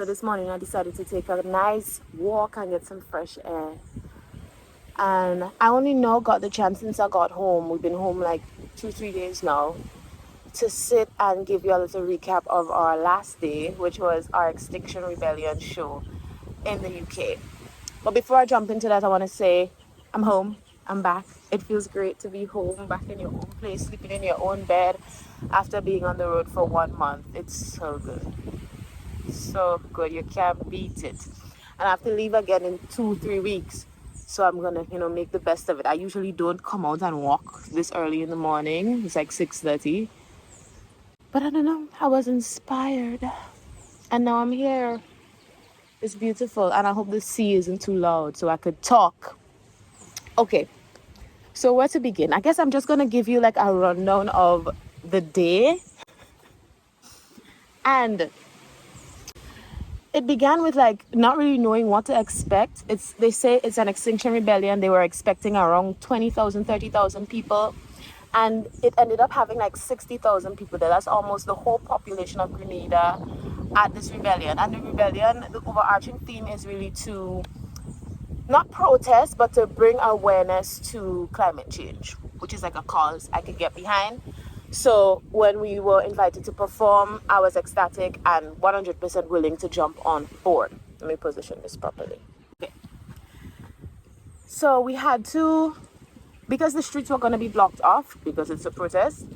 So this morning I decided to take a nice walk and get some fresh air. And I only now got the chance since I got home. We've been home like 2-3 days now, to sit and give you a little recap of our last day, which was our Extinction Rebellion show in the UK. But before I jump into that, I want to say I'm home. I'm back. It feels great to be home, back in your own place, sleeping in your own bed after being on the road for 1 month. It's so good. So good. You can't beat it. And I have to leave again in 2-3 weeks. So I'm going to, make the best of it. I usually don't come out and walk this early in the morning. It's like 6:30. But I don't know. I was inspired. And now I'm here. It's beautiful. And I hope the sea isn't too loud so I could talk. Okay. So where to begin? I guess I'm just going to give you like a rundown of the day. And it began with like not really knowing what to expect. They say it's an Extinction Rebellion. They were expecting around 20,000, 30,000 people. And it ended up having like 60,000 people there. That's almost the whole population of Grenada at this rebellion. And the rebellion, the overarching theme is really to not protest, but to bring awareness to climate change, which is like a cause I could get behind. So when we were invited to perform, I was ecstatic and 100% willing to jump on board. Let me position this properly. Okay. So we had to, because the streets were going to be blocked off because it's a protest,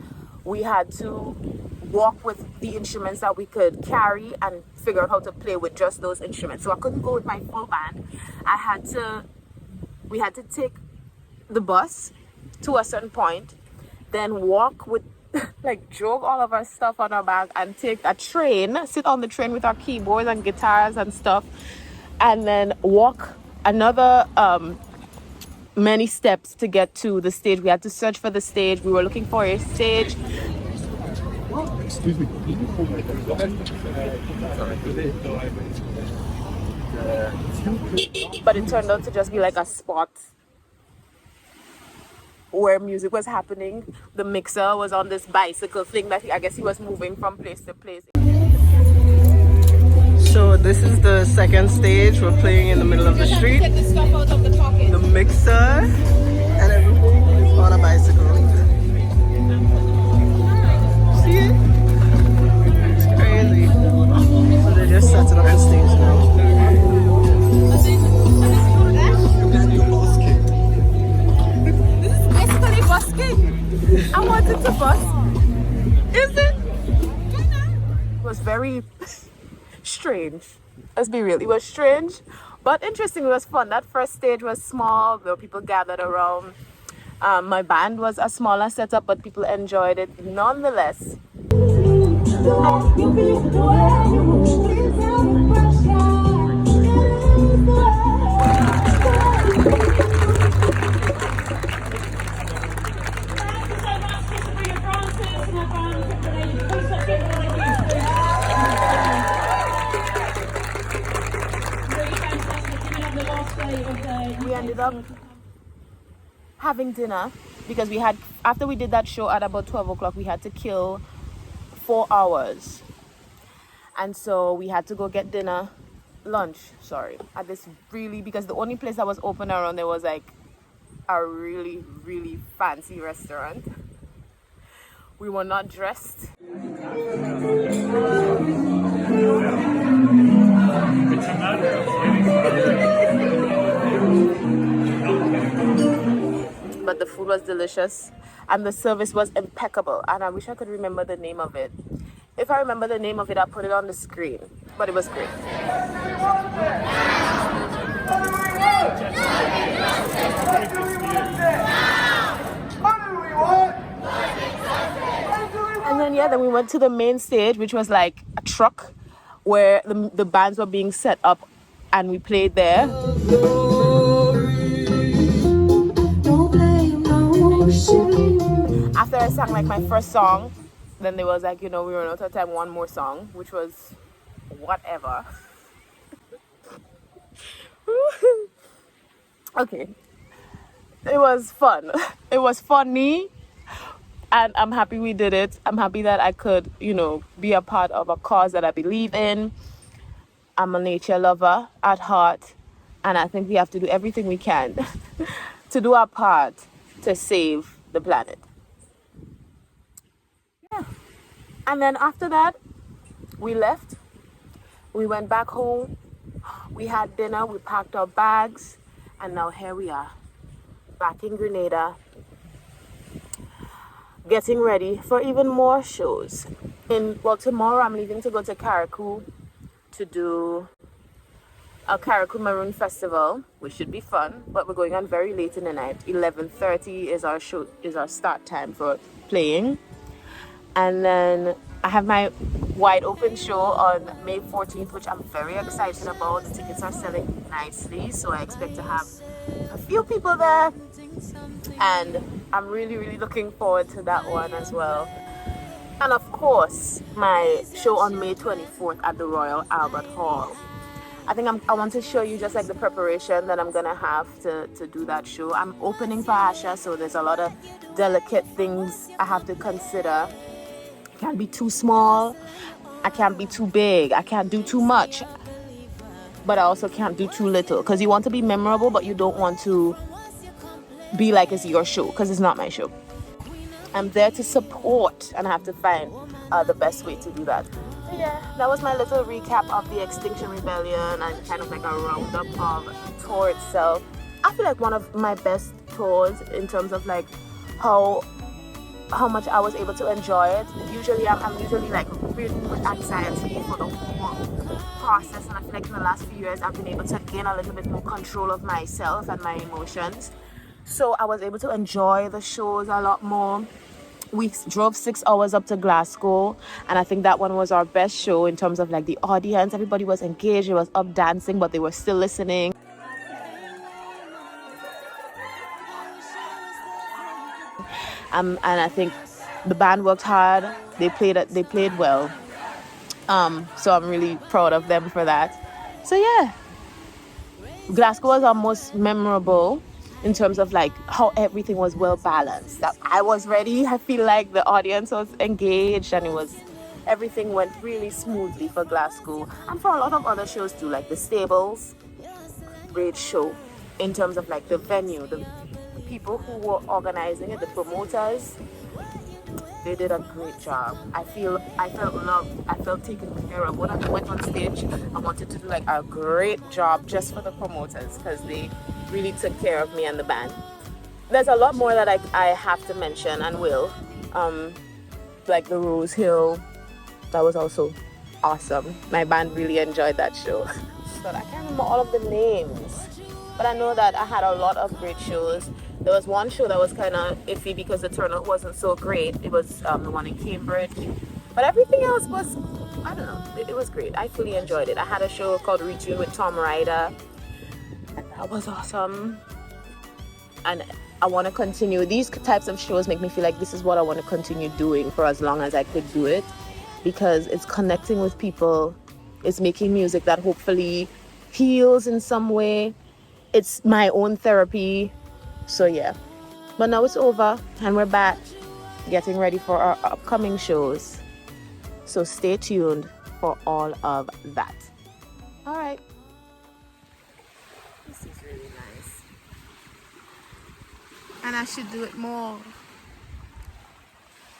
we had to walk with the instruments that we could carry and figure out how to play with just those instruments. So I couldn't go with my full band. We had to take the bus to a certain point, then walk with, like, jog all of our stuff on our back and take a train, sit on the train with our keyboards and guitars and stuff, and then walk another many steps to get to the stage. We had to search for the stage. We were looking for a stage. Excuse me. But it turned out to just be like a spot where music was happening. The mixer was on this bicycle thing that I guess he was moving from place to place. So this is the second stage. We're playing in the middle of the street. Take the stuff out of the pocket. The mixer and everything is on a bicycle. See it? It's crazy. So they're just setting up the stage now. This is basically busking. I wanted to bus. Is it? It was very strange. Let's be real. It was strange, but interesting. It was fun. That first stage was small. There were people gathered around. My band was a smaller setup, but people enjoyed it nonetheless. We ended up having dinner because after we did that show at about 12 o'clock, we had to kill 4 hours. And so we had to go get lunch, at this because the only place that was open around there was like a really, really fancy restaurant. We were not dressed. But the food was delicious and the service was impeccable, and I wish I could remember the name of it. If I remember the name of it, I'll put it on the screen. But it was great. And then we went to the main stage, which was like a truck where the bands were being set up, and we played there. After I sang like my first song, then there was like, we ran out of time, one more song, which was whatever. Okay. It was fun. It was funny. And I'm happy we did it. I'm happy that I could, be a part of a cause that I believe in. I'm a nature lover at heart, and I think we have to do everything we can to do our part to save the planet. Yeah. And then after that, we left. We went back home. We had dinner. We packed our bags. And now here we are, back in Grenada, getting ready for even more shows. Tomorrow I'm leaving to go to Carriacou to do a Carriacou Maroon Festival, which should be fun, but we're going on very late in the night. 11:30 is our show, is our start time for playing. And then I have my wide open show on May 14th, which I'm very excited about. The tickets are selling nicely, so I expect to have a few people there, and I'm really, really looking forward to that one as well. And of course, my show on May 24th at the Royal Albert Hall. I want to show you just like the preparation that I'm gonna have to do that show. I'm opening for Asha, so there's a lot of delicate things I have to consider. I can't be too small, I can't be too big, I can't do too much, but I also can't do too little, because you want to be memorable, but you don't want to be like it's your show, because it's not my show. I'm there to support, and I have to find the best way to do that. So yeah, that was my little recap of the Extinction Rebellion and kind of like a roundup of the tour itself. I feel like one of my best tours in terms of like how much I was able to enjoy it. Usually I'm usually like filled with anxiety for the whole process, and I feel like in the last few years I've been able to gain a little bit more control of myself and my emotions. So I was able to enjoy the shows a lot more. We drove 6 hours up to Glasgow, and I think that one was our best show in terms of like the audience. Everybody was engaged, it was up dancing, but they were still listening. And I think the band worked hard. They played well. So I'm really proud of them for that. So yeah, Glasgow was our most memorable in terms of like how everything was well balanced. That I was ready. I feel like the audience was engaged, and everything went really smoothly for Glasgow and for a lot of other shows too, like the Stables. Great show in terms of like the venue, the people who were organizing it, the promoters. They did a great job. I felt loved. I felt taken care of. When I went on stage, I wanted to do like a great job just for the promoters, because they really took care of me and the band. There's a lot more that I have to mention and will. Like the Rose Hill, that was also awesome. My band really enjoyed that show. But I can't remember all of the names. But I know that I had a lot of great shows. There was one show that was kind of iffy because the turnout wasn't so great. It was the one in Cambridge. But everything else was, I don't know, it was great. I fully enjoyed it. I had a show called Retune with Tom Ryder, and that was awesome. And I want to continue. These types of shows make me feel like this is what I want to continue doing for as long as I could do it, because it's connecting with people. It's making music that hopefully heals in some way. It's my own therapy. So yeah, but now it's over and we're back getting ready for our upcoming shows. So stay tuned for all of that. All right. This is really nice. And I should do it more.